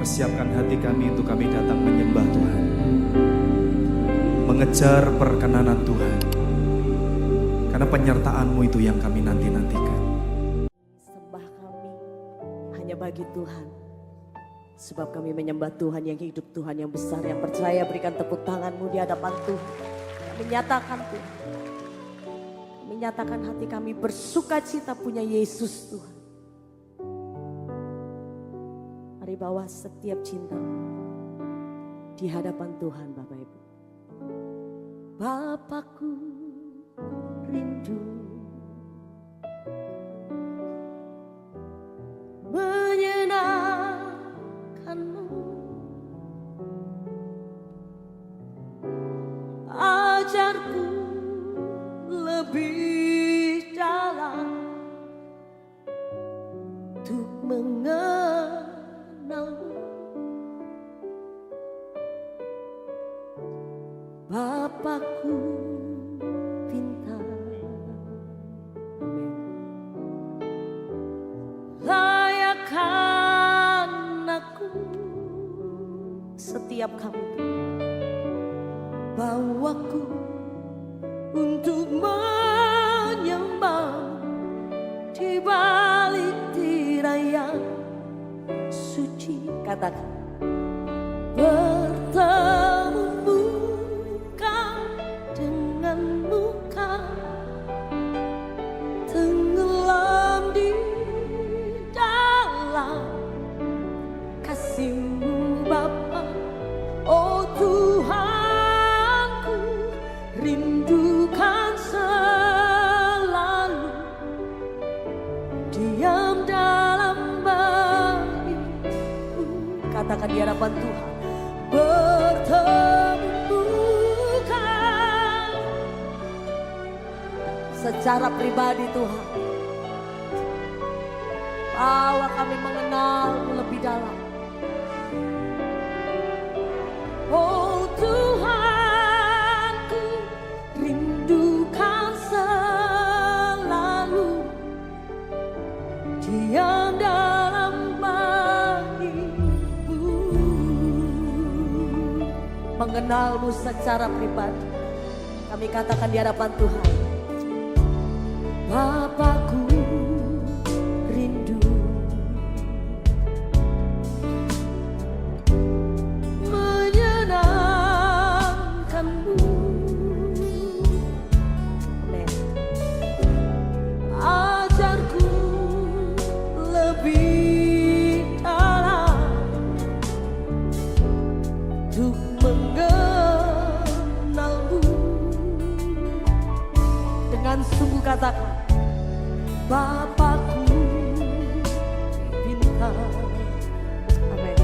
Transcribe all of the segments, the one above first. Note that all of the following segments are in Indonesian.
persiapkan hati kami untuk kami datang menyembah Tuhan, mengejar perkenanan Tuhan, karena penyertaan-Mu itu yang kami nanti-nantikan. Sembah kami hanya bagi Tuhan, sebab kami menyembah Tuhan yang hidup, Tuhan yang besar, yang percaya. Berikan tepuk tangan-Mu di hadapan Tuhan. Kami nyatakan Tuhan, kami nyatakan hati kami bersuka cita punya Yesus Tuhan. Mari bawa setiap cinta di hadapan Tuhan Bapak Ibu. Bapakku rindu menyenangkan-Mu, ajarku lebih dalam untuk mengenal-Mu. Bapakku pintar, amin. Layakkan aku setiap kami, bawaku untuk menyembah di balik tirai yang suci. Katakan, bertemu muka dengan muka, tenggelam di dalam kasih-Mu Bapa. Oh Tuhanku, rindukan selalu diam dalam bait-Mu. Katakan di hadapan Tuhan, bertemu muka secara pribadi Tuhan. Bawa kami mengenal-Mu lebih dalam. Oh Tuhanku, rindukan selalu diam dalam bait-Mu. Mengenal-Mu secara pribadi. Kami katakan di hadapan Tuhan, Bapakku rindu menyenangkan-Mu, amin. Ajarku lebih dalam untuk mengenal-Mu. Dengan sungguh katakan, Bapakku pintar, amin.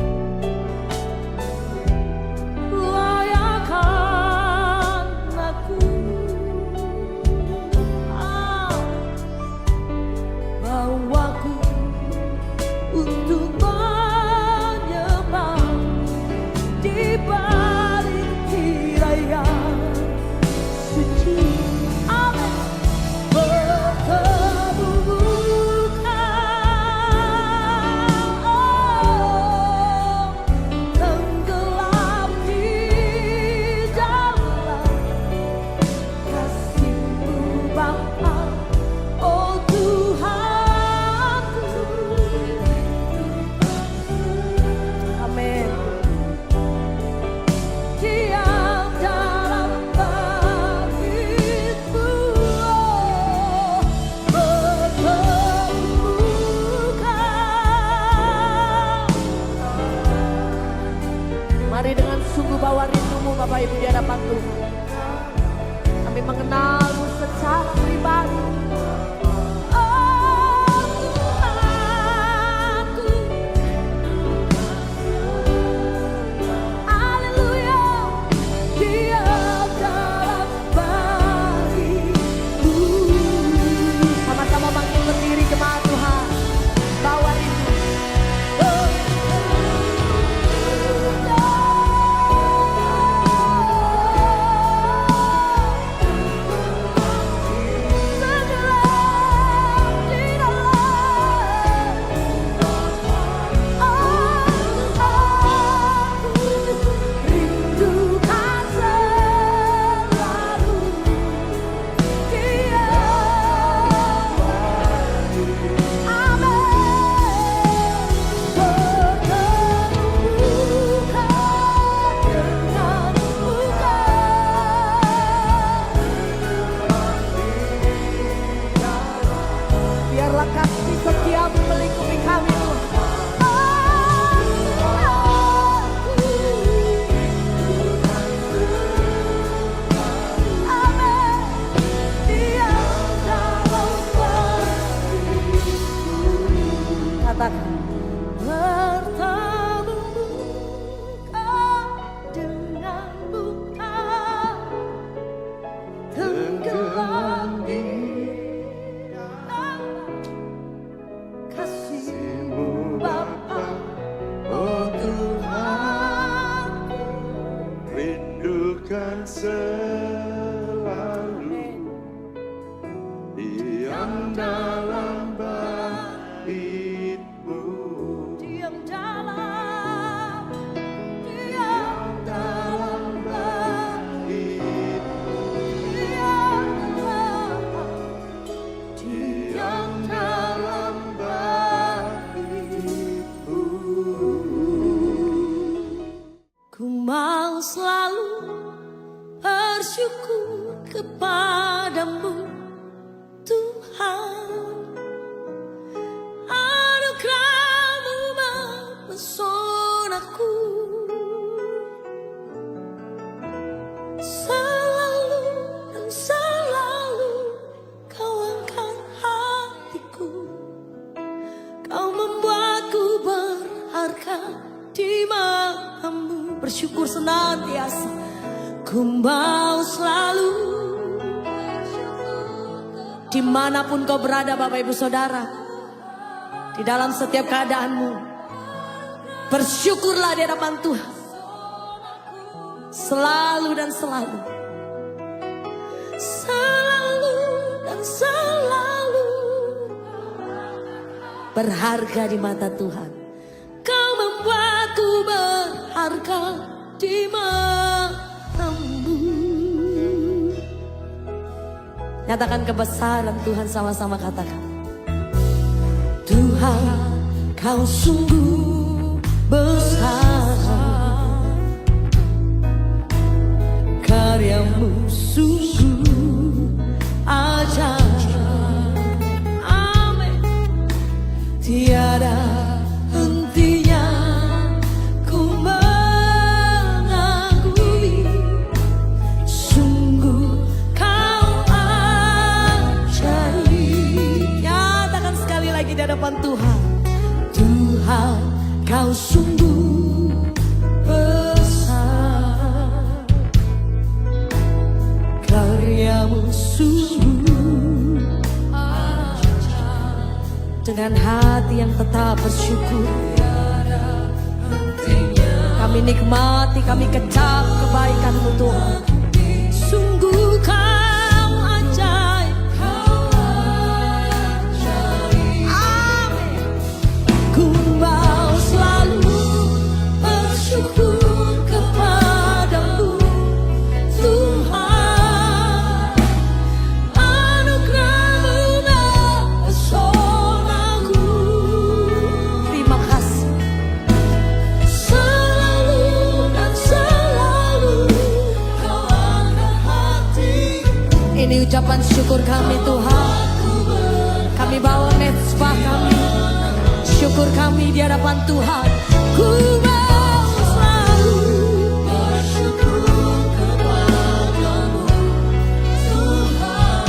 Layakkan aku, bawaku untuk menyembah di balik tirai yang suci, amin. Bertemu muka, oh, tenggelam di dalam kasih-Mu Bapa. Oh Tuhanku, amin. Diam dalam bait-Mu, oh, bertemu muka. Mari dengan sungguh bawa rindu-Mu Bapak Ibu di hadapan Tuhan. Kami mengenal-Mu secara pribadi. Oh Tuhanku, haleluya, diam dalam bait-Mu. Sama-sama bangkit berdiri jemaat Tuhan, bawa rindu. Segala mau selalu bersyukur kepadamu Tuhan. Anugerah-Mu mempesonaku, selalu dan selalu Kau angkat hatiku. Kau membuatku berharga di matamu. Bersyukur senantiasa, ku mau selalu. Dimanapun kau berada Bapak Ibu Saudara, di dalam setiap keadaanmu, bersyukurlah di hadapan Tuhan. Selalu dan selalu. Selalu dan selalu berharga di mata Tuhan. Kau membuatku berharga di matamu. Nyatakan kebesaran Tuhan, sama-sama katakan. Tuhan, Kau sungguh besar, karya-Mu sungguh ajaib. Amin. Tiada hentinya ku mengagumi, sungguh Kau ajaib. Nyatakan sekali lagi di hadapan Tuhan. Tuhan, Kau sungguh besar, karya-Mu sungguh ajaib. Dengan hati yang tetap bersyukur, kami nikmati, kami kecap kebaikan-Mu Tuhan. Sungguh Kau ajaib. Amin. Ku mau selalu bersyukur kepadamu Tuhan. Anugerah-Mu mempesonaku. Terima kasih. Selalu dan selalu Kau angkat hatiku. Ini ucapan syukur kami Tuhan. Kami bawa mezbah kami, syukur kami di hadapan Tuhan. Ku mau selalu bersyukur kepadamu Tuhan.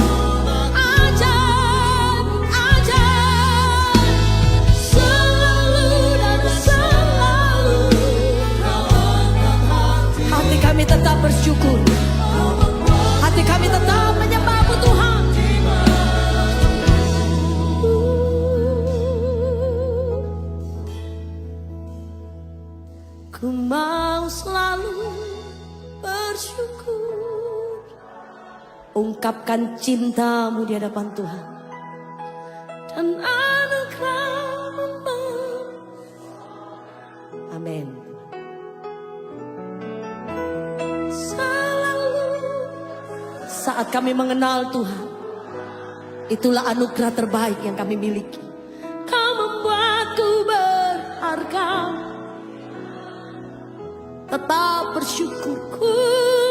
Anugerah-Mu ajaib, ajaib. Selalu dan selalu Kau angkat hati. Hati kami tetap bersyukur. Hati kami tetap menyembah-Mu Tuhan. Ku mau selalu bersyukur. Ungkapkan cinta-Mu di hadapan Tuhan. Dan anugerah-Mu. Amin. Saat kami mengenal Tuhan, itulah anugerah terbaik yang kami miliki. Kau membuatku berharga, tetap bersyukur. Ku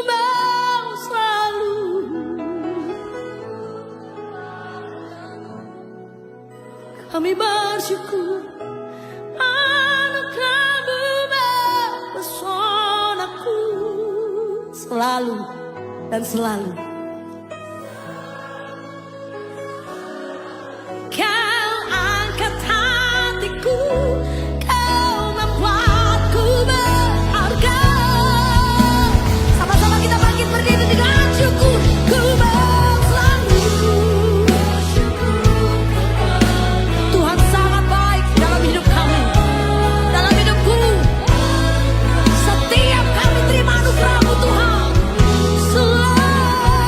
mau selalu. Kami bersyukur. Anugerah-Mu mempesonaku. Selalu dan selalu. Kau angkat hatiku, Kau membuatku berharga. Sama-sama kita bangkit berdiri dengan syukur. Ku mau selalu bersyukur. Tuhan sangat baik dalam hidup kami, dalam hidupku. Setiap kami terima anugerah-Mu Tuhan. Selalu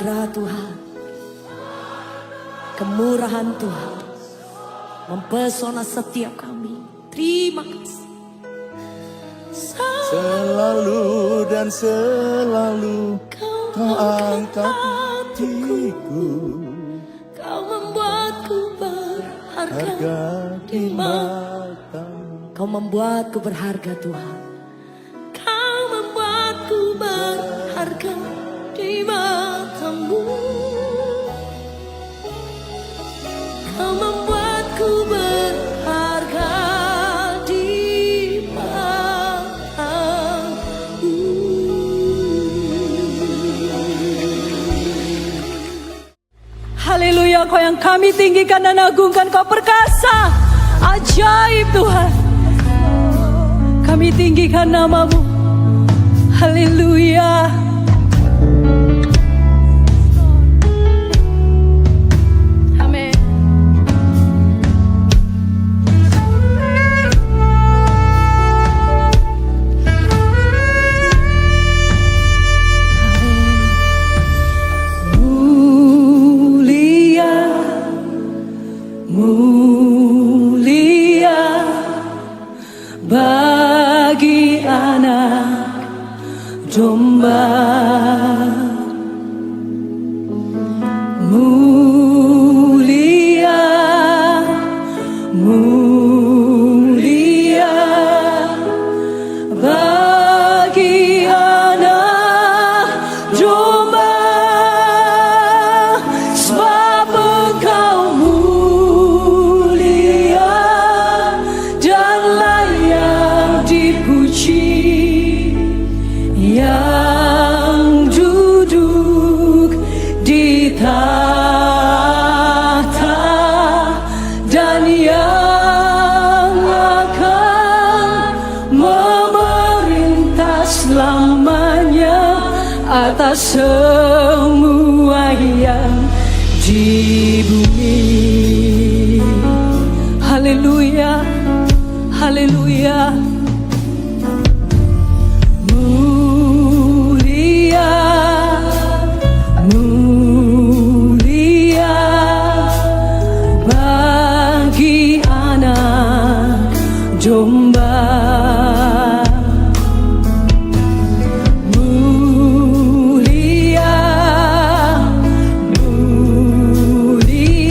anugerah Tuhan, kemurahan Tuhan mempesona setiap kami. Terima kasih. Selalu dan selalu Kau angkat hatiku, Kau membuatku berharga harga di matamu. Kau membuatku berharga Tuhan. Kau membuatku berharga di matamu. Kau membuatku berharga di matamu. Haleluya, Kau yang kami tinggikan dan agungkan. Kau perkasa, ajaib Tuhan. Kami tinggikan nama-Mu. Haleluya. Amin. Mulia, mulia bagi anak domba. Mulia, mulia bagi anak domba, sebab Engkau mulia dan layak dipuji, yang duduk di tahta dan yang akan memerintah selamanya atas semua yang di bumi. Haleluya, haleluya. Mulia, mulia bagi anak domba. Mulia, mulia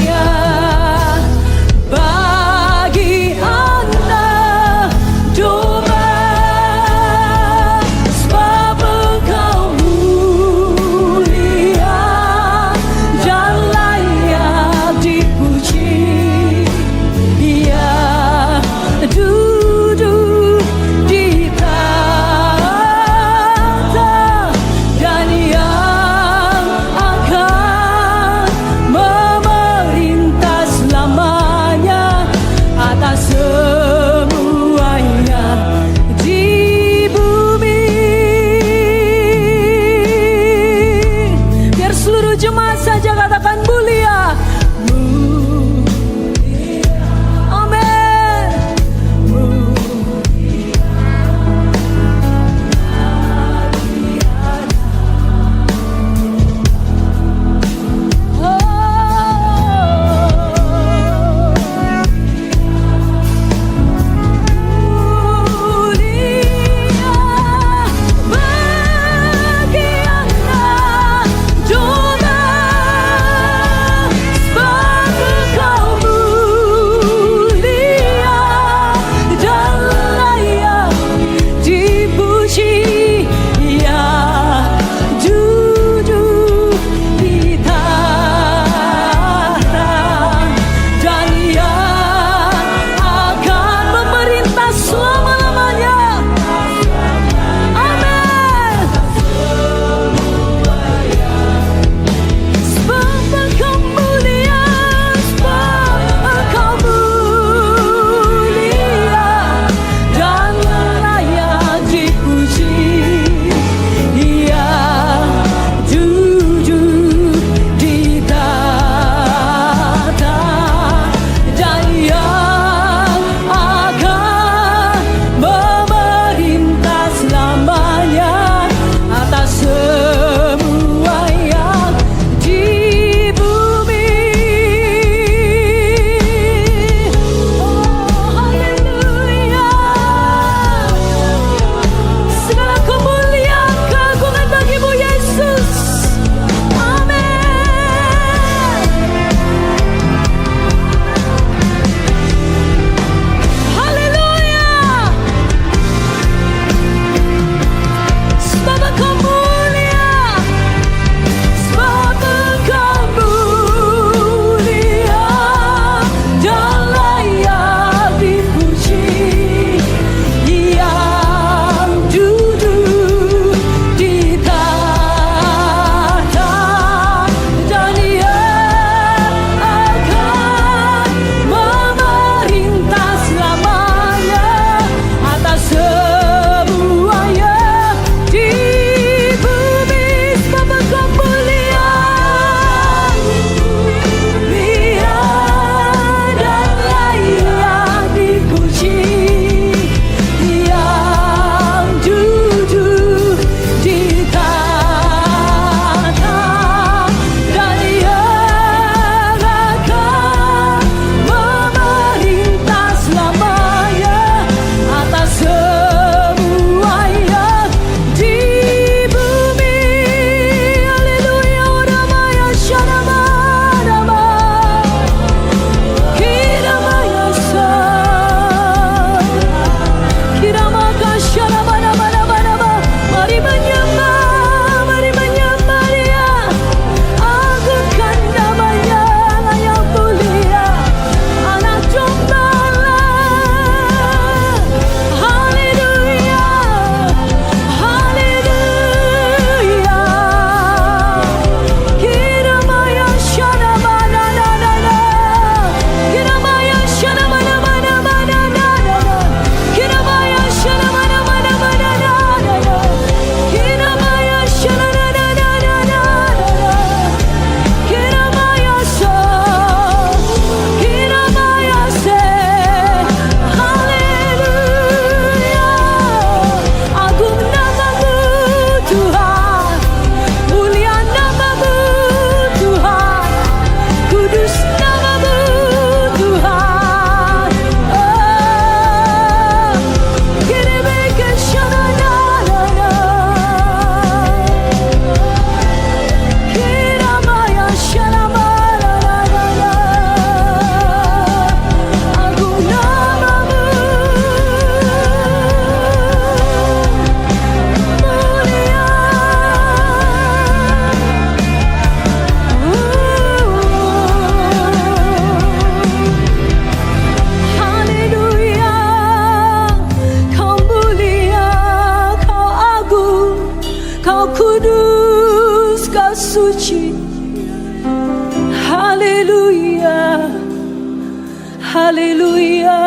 haleluya,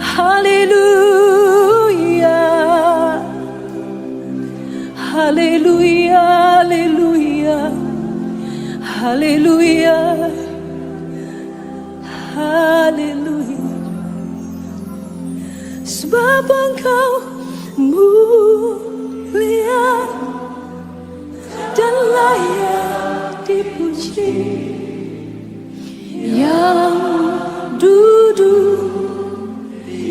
haleluya, haleluya, haleluya, haleluya, haleluya. Sebab Engkau mulia dan layak dipuji, yang duduk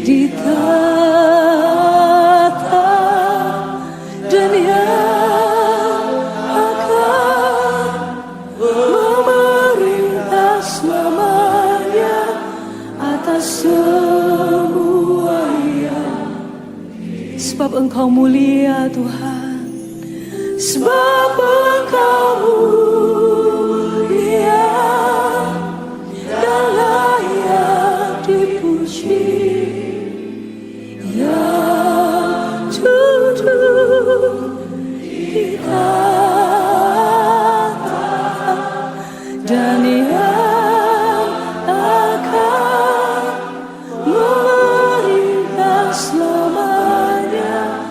di tahta dan yang akan memerintah selamanya atas semuanya. Sebab Engkau mulia Tuhan, sebab Engkau mulia dan layak dipuji, yang duduk di tahta dan yang akan memerintah selamanya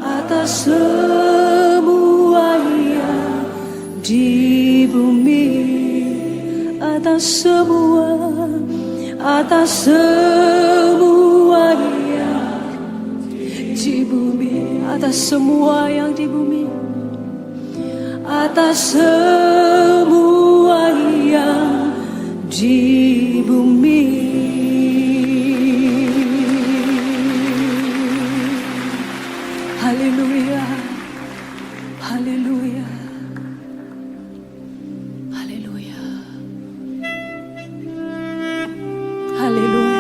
atas semuanya di bumi, atas semuanya di bumi, atas semua yang di bumi, atas semua yang di bumi. Haleluya, haleluya, haleluya, haleluya.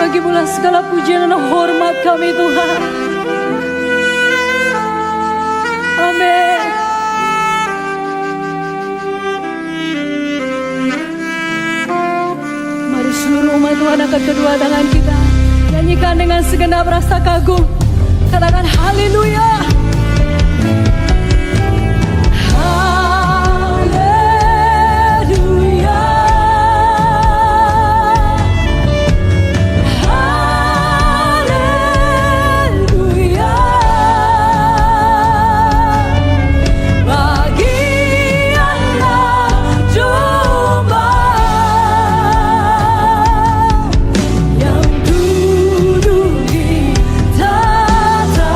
Bagimulah segala pujian dan hormat kami Tuhan. Amin. Mari seluruh umat Tuhan angkat kedua tangan kita, nyanyikan dengan segenap rasa kagum. Katakan haleluya. Yang duduk di tahta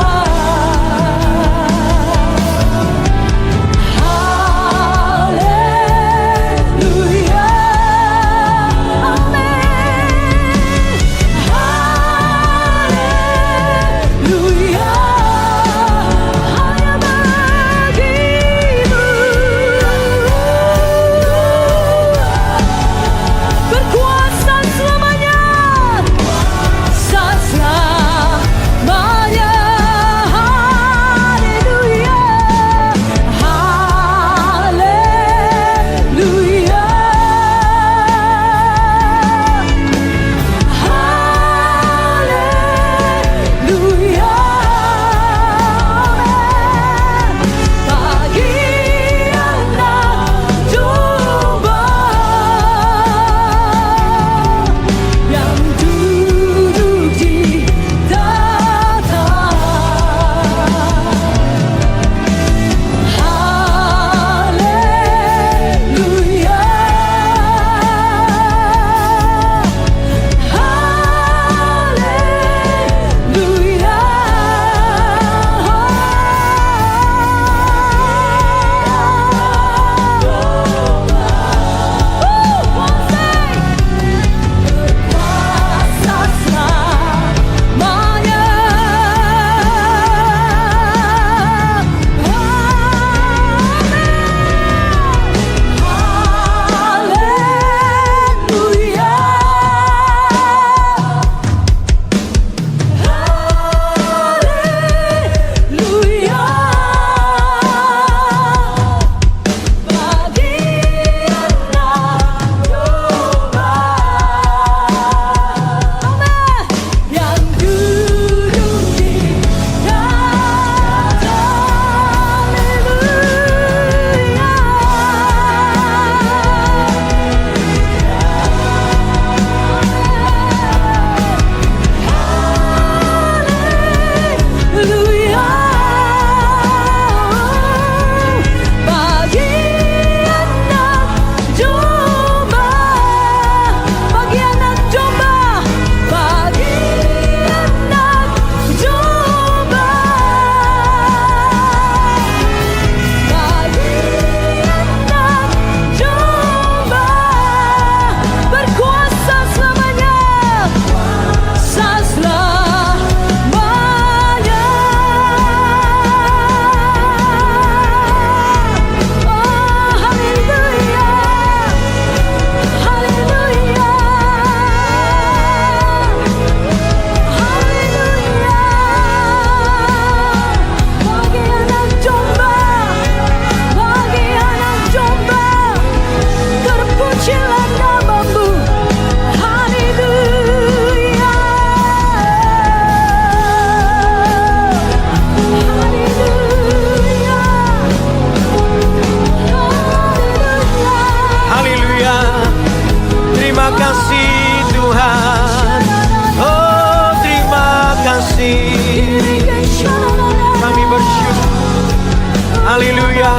Haleluya.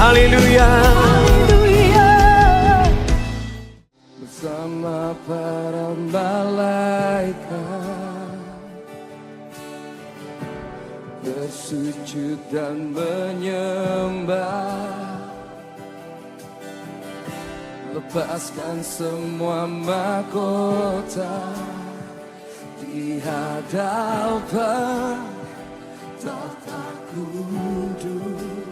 Haleluya. Bersama para malaikat bersujud dan menyembah, lepaskan semua mahkota di hadapan tahta kudus.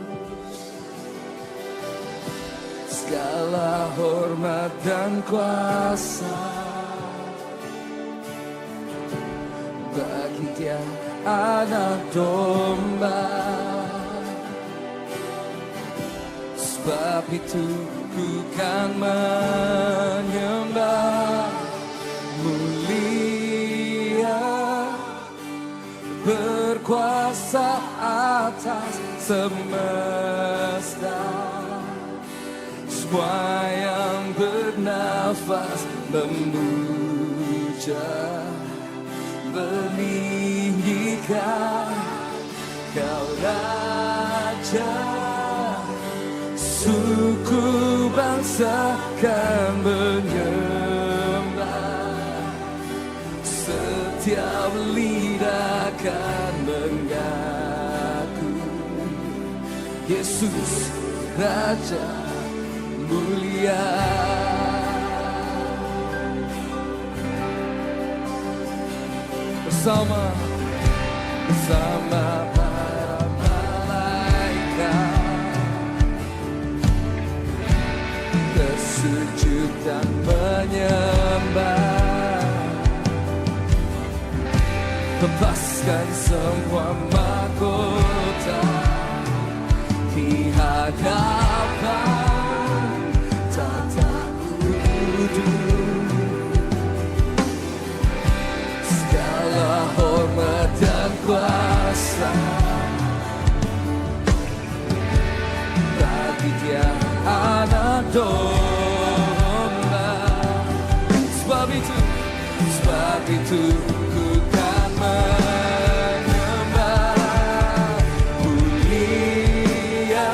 Segala hormat dan kuasa bagi Dia Anak Domba. Sebab itu ku kan menyembah, mulia, berkuasa atas semesta. Semua yang bernafas memuja, meninggikan Kau Raja. Suku bangsa kan menyembah, setiap lidah kan mengaku Yesus Raja mulia. Bersama para malaikat bersujud dan menyembah, lepaskan semua mahkota di hadapan tahta kudus. Segala hormat dan kuasa bagi Dia Anak Domba. Sebab itu ku kan menyembah, mulia,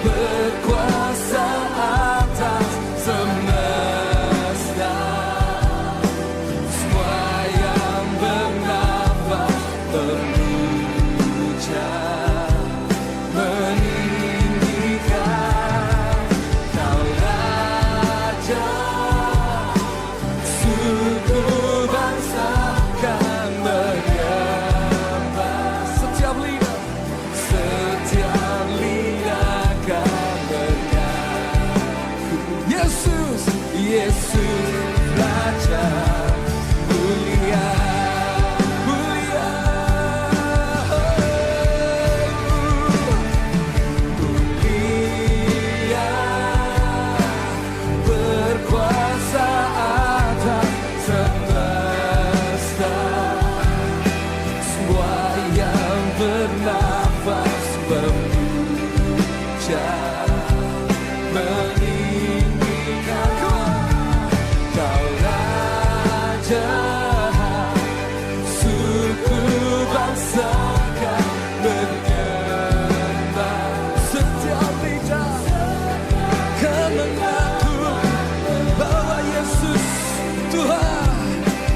berkuasa atas semesta. Semua yang bernafas memuja, meninggikan Kau Raja. Suku bangsa kan menyembah, setiap lidah kan mengaku Yesus, Yesus Raja mulia, mulia, mulia, berkuasa atas semesta. Semua yang bernafas memuja, meninggikan Kau Raja. Suku bangsa kan menyembah, setiap lidah kan mengaku bahwa Yesus Tuhan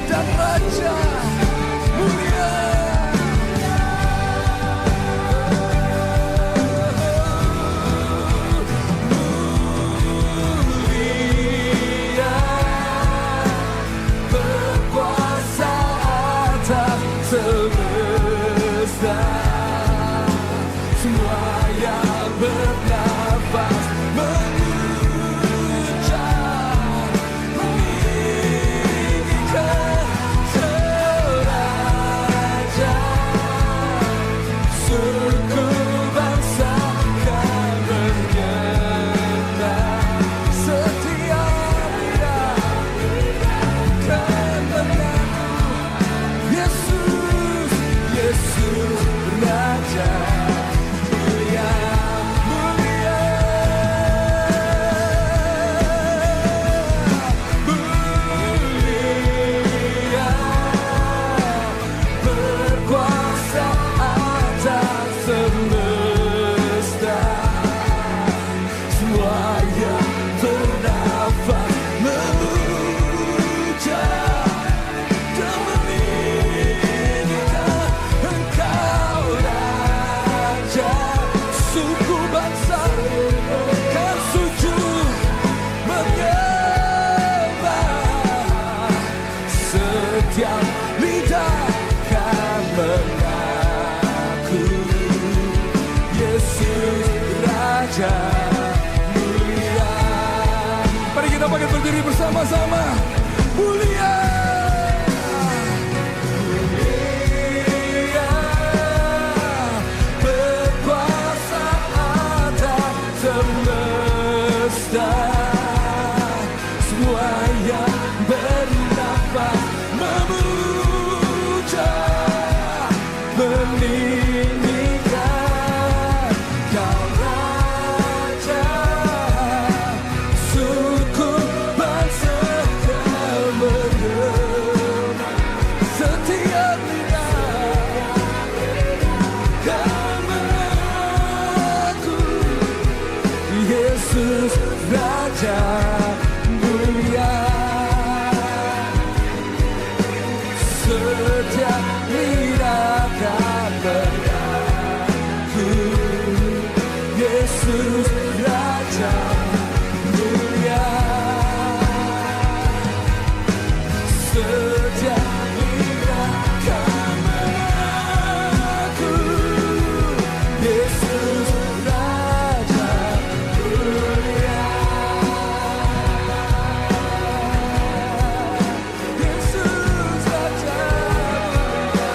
dan Raja mulia. Mulia, berkuasa atas semesta. Semua yang bernafas memuja, meninggikan Sang Raja. Suku bangsa kan menyembah, setiap lidah kan mengaku Yesus, Yesus Raja mulia, mulia, mulia, berkuasa Raja mulia. Mari kita bangkit berdiri bersama-sama. Mulia, mulia, berkuasa atas semesta. Semua yang bernafas memuja, meninggikan Kau Raja. Suku bangsa Kau mengenal, setiap lidah Kau mengaku Yesus Raja mulia. Setiap lidah akan mengaku Yesus Raja mulia. Setiap lidah akan mengaku Yesus Raja mulia. Yesus Raja mulia.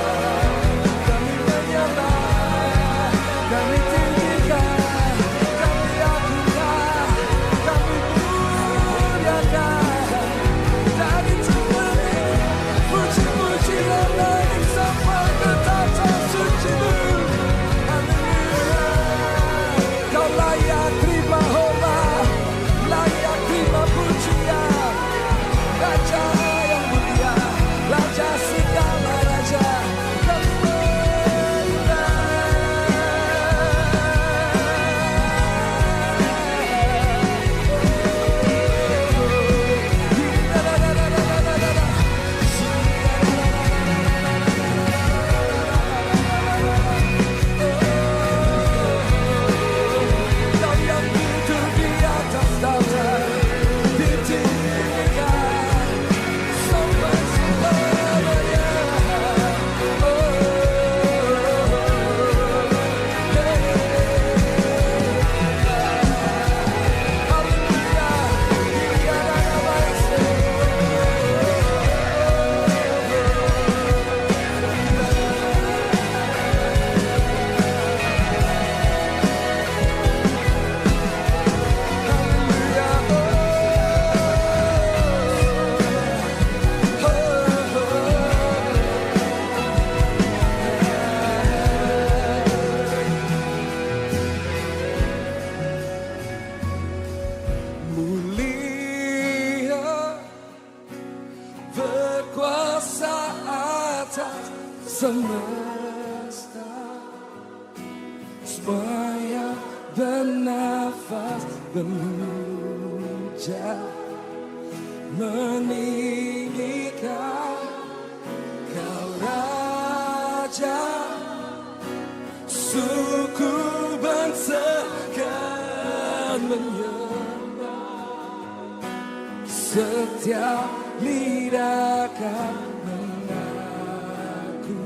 Kami menyembah, kami tinggikan, kami agungkan, kami muliakan. Dari Tuhan puji-pujian naik sampai ke tata suci-Mu. Haleluya. Kau layak terima hormat, layak terima pujian. Raja yang mulia, Raja segala raja, kami menyembah. Kau yang duduk di atas tahta, ditinggikan sampai selamanya. Haleluya, tiada nama mulia, berkuasa atas semesta. Semua bernafas memuja, meninggikan Kau Raja. Suku bangsa kan menyembah, setiap lidah kan mengaku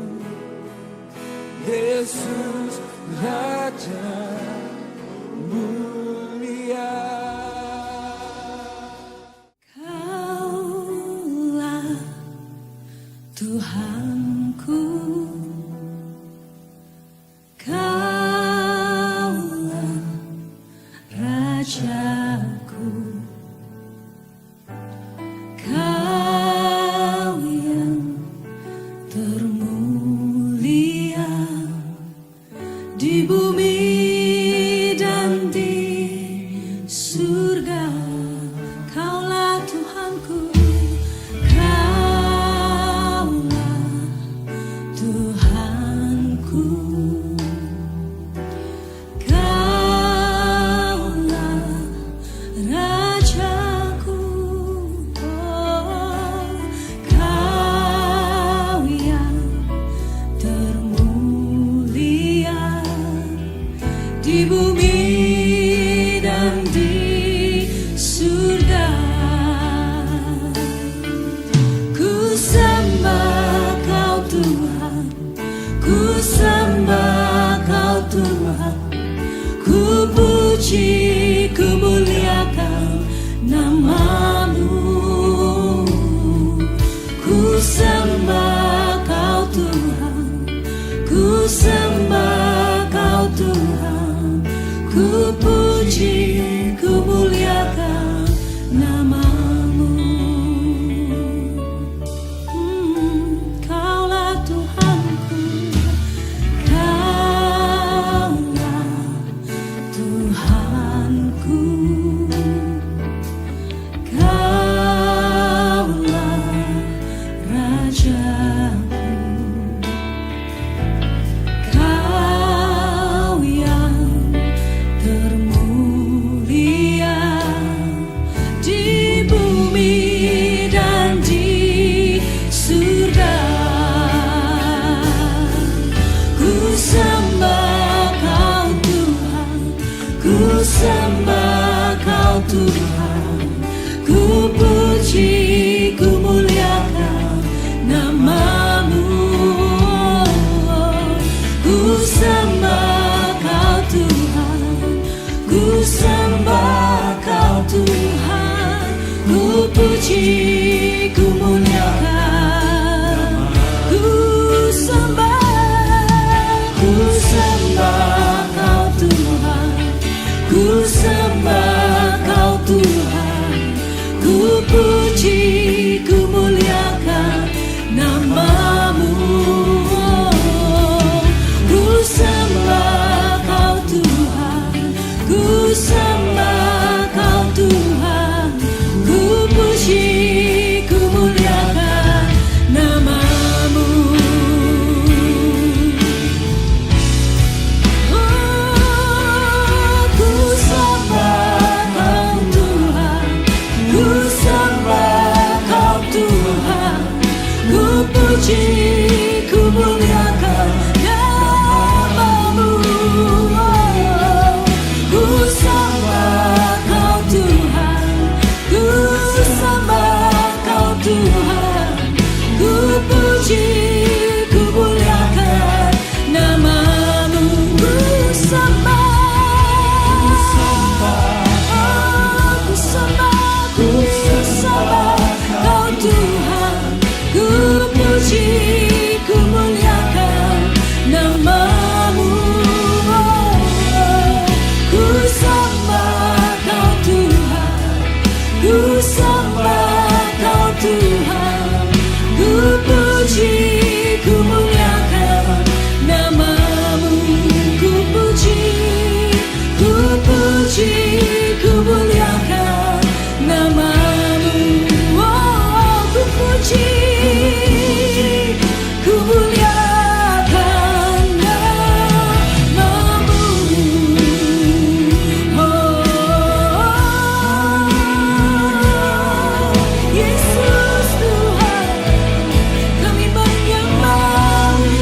Yesus Raja mulia. Kaulah Tuhanku, Kaulah Rajaku, Kau yang termulia di bumi dan di surga. Kaulah Tuhanku, Kaulah Tuhanku, Kaulah Rajaku. Oh, Kau yang termulia di bumi dan di surga. Ku sembah Kau Tuhan, ku sembah Kau Tuhan, ku puji puji, ku muliakan namamu. Ku sembah kau Tuhan, ku sembah kau Tuhan, ku puji, ku muliakan namamu. Kaulah Tuhanku, kaulah Tuhanku, kaulah Rajaku, kau yang termulia di bumi dan di surga. Ku sembah kau Tuhan, ku sembah kau Tuhan, ku puji, ku muliakan namamu. Ku sembah kau Tuhan, ku sembah kau Tuhan, ku puji, ku muliakan. Ku sembah kau Tuhan, ku sembah kau Tuhan, ku puji, ku muliakan namamu. Ku sembah kau Tuhan, ku sembah kau Tuhan, ku puji, ku muliakan namamu. Ku sembah kau Tuhan, ku sembah kau Tuhan, ku puji, ku muliakan namamu. Ku sembah kau Tuhan, ku sembah kau Tuhan, ku puji, ku muliakan namamu. Ku sembah, ku sembah kau Tuhan, ku puji, ku muliakan namamu. Ku sembah kau Tuhan, ku sembah kau Tuhan, ku puji, ku muliakan namamu. Ku puji, ku puji, ku muliakan namamu. Oh, ku puji, ku muliakan namamu. Oh, Yesus Tuhan, kami menyembah-Mu,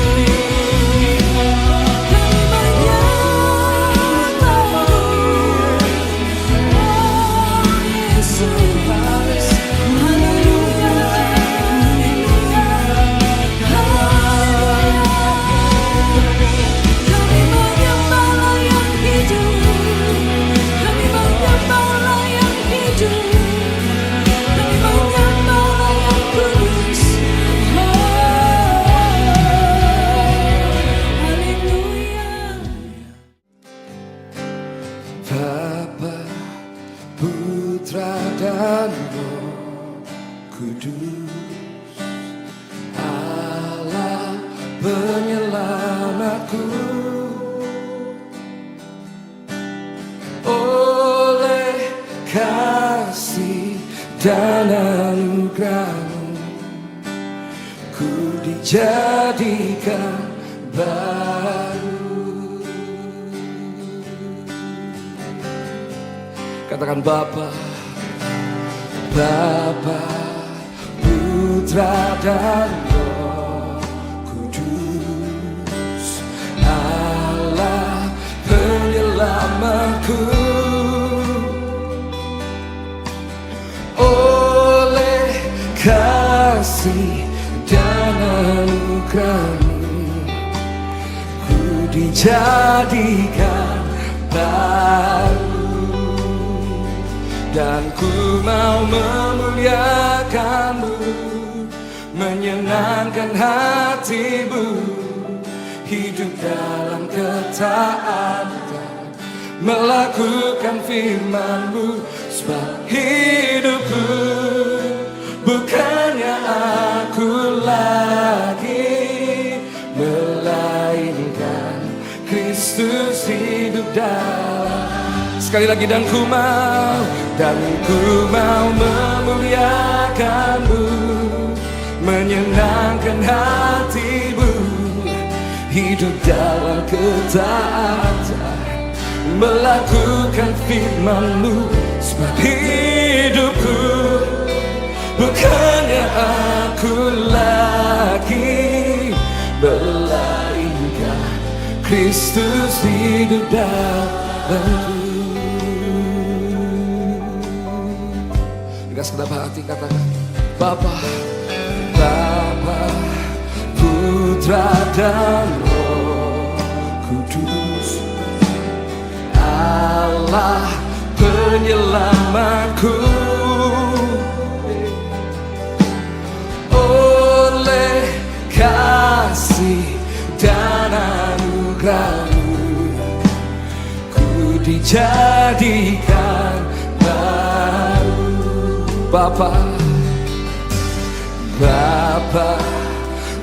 kami menyembah-Mu. Oh, Yesus, haleluya, haleluya, haleluya. Kami menyembah-Lah yang hidup, kami menyembah-Lah yang hidup, kami menyembah-Lah yang kudus. Haleluya. Bapa, Putra dan Roh Kudus, Allah penyelamatku. Oleh kasih dan anugerah-Mu, ku dijadikan baru. Katakan Bapa, Bapa, Putra dan Roh Kudus, Allah penyelamatku. Oleh kasih dan anugerah-Mu, ku dijadikan baru. dan ku mau memuliakan-Mu, menyenangkan hati-Mu, hidup dalam ketaatan, melakukan firman-Mu. Sebab hidupku bukannya aku lagi, melainkan Kristus hidup dalam. Sekali lagi, dan ku mau memuliakan-Mu, menyenangkan hati-Mu, hidup dalam ketaatan, melakukan firman-Mu. Sebab hidupku bukannya aku lagi, melainkan Kristus hidup dalamku. Dengan segenap hati katakan, Bapa, Bapa, Putra dan Roh Kudus, Allah penyelamatku. Oleh kasih dan anugerah-Mu, ku dijadikan baru. Bapa, Bapa,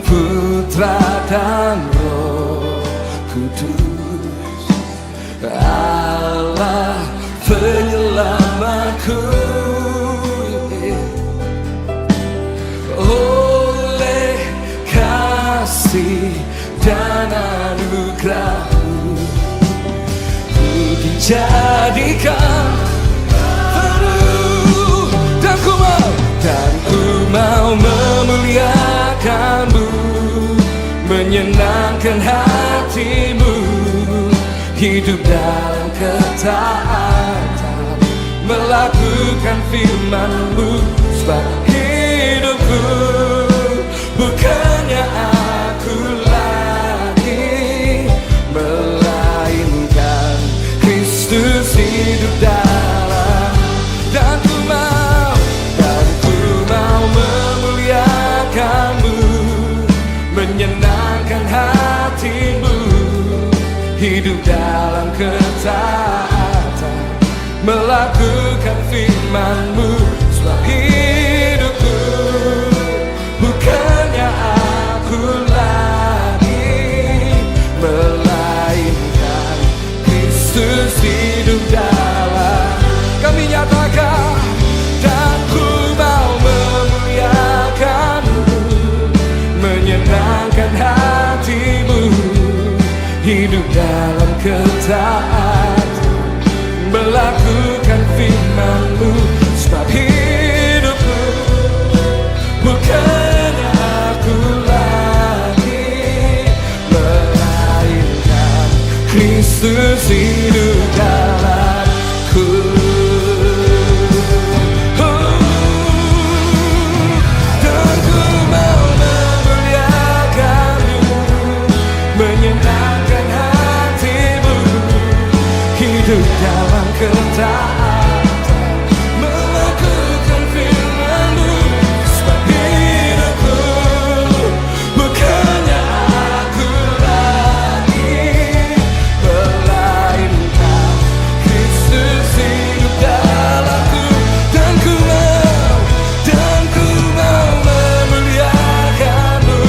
Putra dan Roh Kudus, Allah penyelamatku. Oleh kasih dan anugerah-Mu, ku dijadikan baru. Dan ku mau memuliakan-Mu, menyenangkan hati-Mu, hidup dalam ketaatan, melakukan firman-Mu. Sebab hidupku bukannya aku lagi, melainkan Kristus hidup dalam. Dan ku mau memuliakan-Mu, menyenangkan hati-Mu, hidup dalam ketaatan, melakukan firman-Mu. Sebab hidupku bukannya aku lagi, melainkan Kristus hidup dalam. Kami nyatakan, dan ku mau memuliakan-Mu, menyenangkan hati-Mu, hidup dalam ketaatan, melakukan firman-Mu. Sebab hidupku bukannya aku lagi, melainkan Kristus hidup dalamku. Dan ku mau memuliakan-Mu, menyenangkan hati-Mu, hidup dalam ketaatan, melakukan firman-Mu. Sebab hidupku bukannya aku lagi, melainkan Kristus hidup dalamku. Dan ku mau memuliakan-Mu,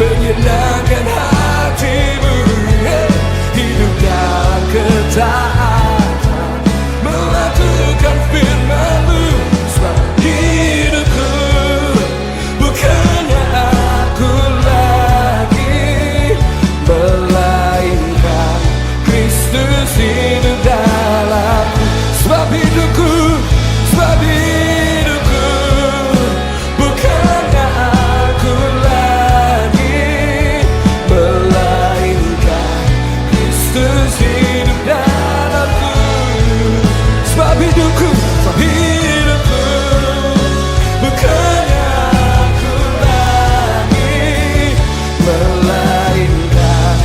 menyenangkan hati-Mu, hidup dalam ketaatan, melakukan firman-Mu. Sebab hidupku bukannya aku lagi, melainkan Kristus hidup dalamku. Sebab hidupku bukannya aku lagi, melainkan Kristus hidup dalamku. Sebab hidupku bukannya aku lagi, melainkan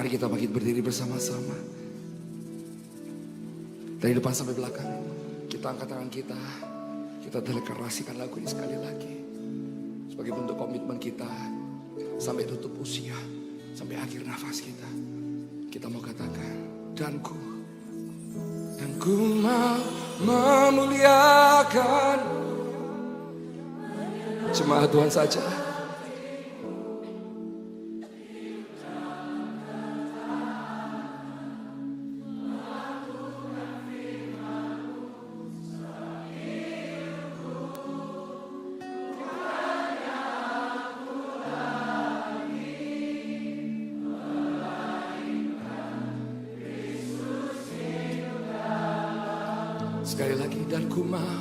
Mari kita bangkit berdiri bersama-sama. Dari depan sampai belakang, kita angkat tangan kita. Kita deklarasikan lagu ini sekali lagi. Sebagai bentuk komitmen kita sampai tutup usia, sampai akhir nafas kita. Kita mau katakan, dan ku mau memuliakan jemaat Tuhan saja. Sekali lagi, dan ku mau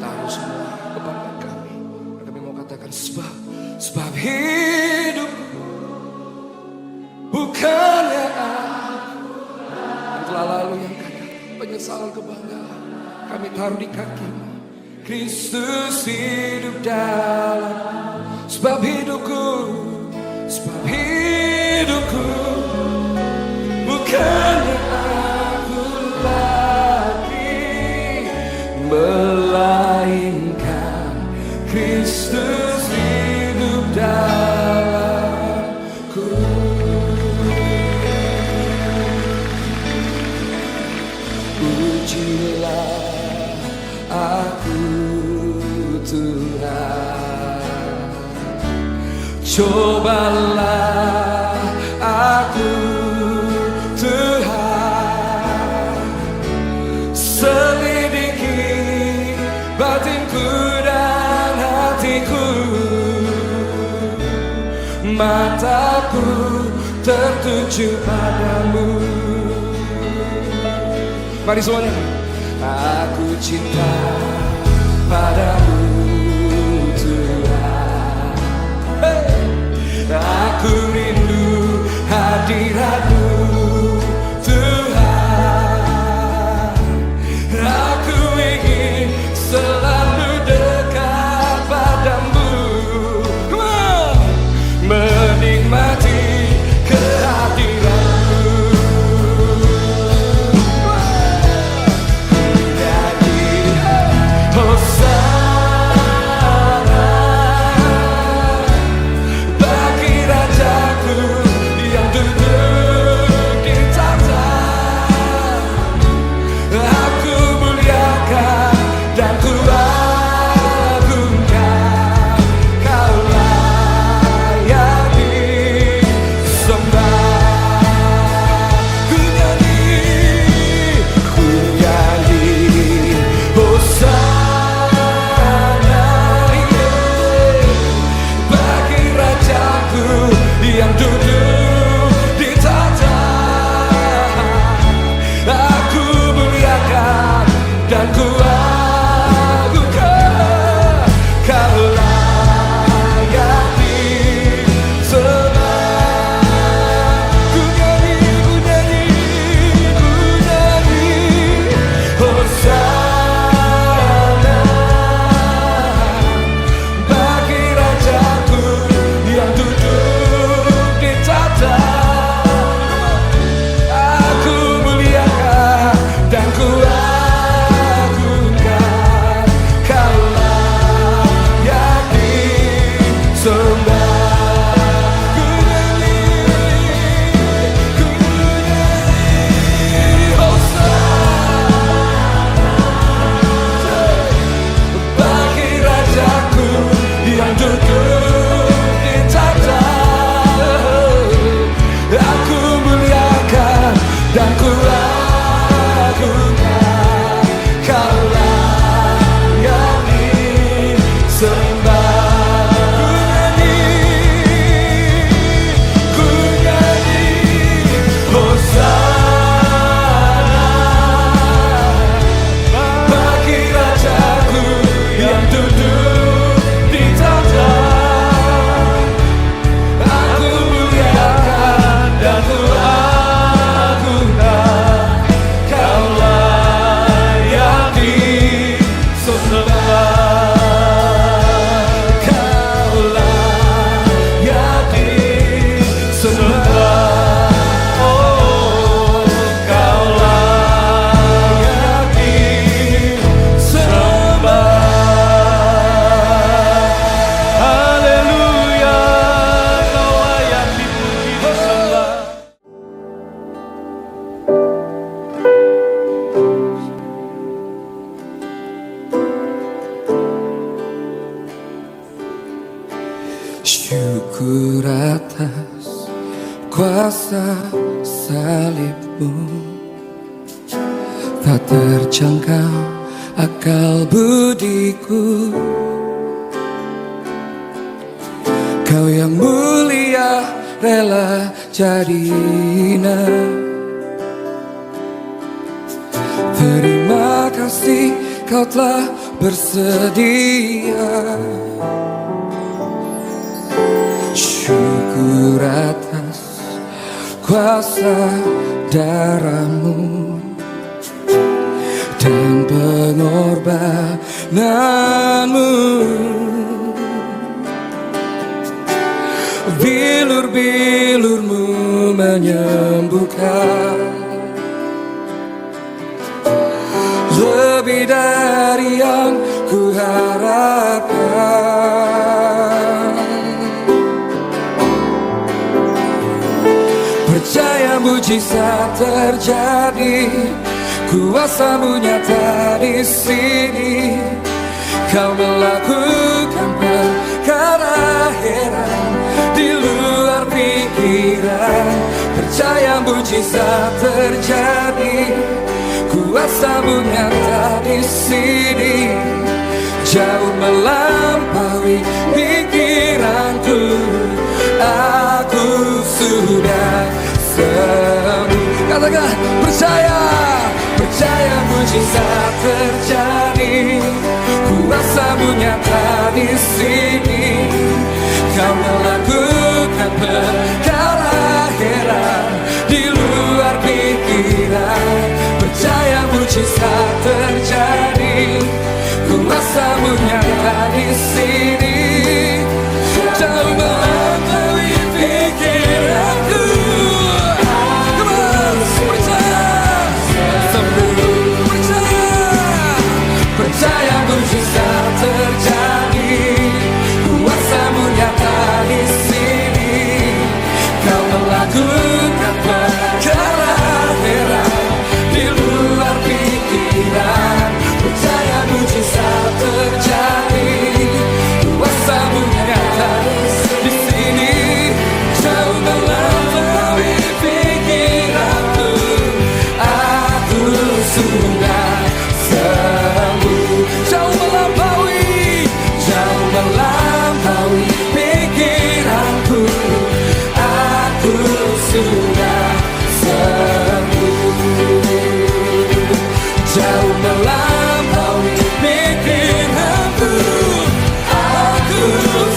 taruh semua kebanggaan kami. Dan kami mau katakan sebab hidup bukannya aku yang telah lalu, yang kaya penyesalan kebanggaan kami taruh di kakimu. Kristus hidup dalam, sebab hidupku bukannya aku lagi, melainkan Kristus hidup dalamku. Pujilah aku Tuhan, cobalah aku Tuhan, selidiki batinku dan hatiku, mataku tertuju padamu. Mari semuanya. Aku cinta padamu Tuhan, aku rindu hadiratmu Tuhan, aku ingin selalu dekat padamu. Menikmati kehadiranmu, menyanyi Hosana. Syukur atas kuasa salibmu, tak terjangkau akal budiku. Kau yang mulia rela jadi hina. Terima kasih kau telah bersedia. Syukur atas kuasa darahmu dan pengorbananmu. Bilur-bilurmu menyembuhkan, lebih dari yang ku harapkan. Percaya mujizat terjadi, kuasa-Mu nyata di sini. Kau melakukan perkara heran di luar pikiran. Percaya mujizat terjadi, kuasa-Mu nyata di sini. Jauh melampaui pikiranku, aku sudah sembuh. Katakan percaya, percaya mujizat terjadi, kuasa-Mu nyata di sini. Kau melakukan perkara heran di luar pikiran. Percaya mujizat terjadi, kuasa-Mu nyata di sini. Jauh melampaui pikiranku. Come on, percaya, sembuh. Percaya mujizat terjadi, kuasa-Mu nyata di sini. Kau melakukan perkara heran di luar pikiran. Percaya mujizat terjadi, kuasa-Mu nyata di sini. Jauh melampaui pikiranku, aku sudah sembuh. Jauh melampaui pikiranku, aku sudah sembuh. Jauh melampaui pikiranku, aku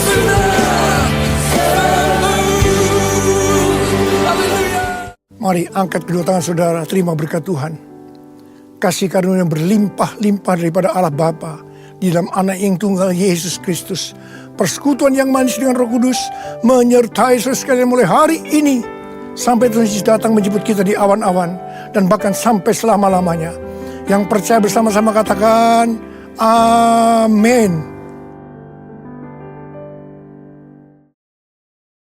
sudah sembuh. Haleluya. Mari angkat kedua tangan saudara, terima berkat Tuhan. Kasih karunia yang berlimpah-limpah daripada Allah Bapa di dalam Anak yang tunggal Yesus Kristus. Persekutuan yang manis dengan Roh Kudus menyertai saudara sekalian mulai hari ini sampai Tuhan Yesus datang menjemput kita di awan-awan dan bahkan sampai selama-lamanya. Yang percaya bersama-sama katakan amin.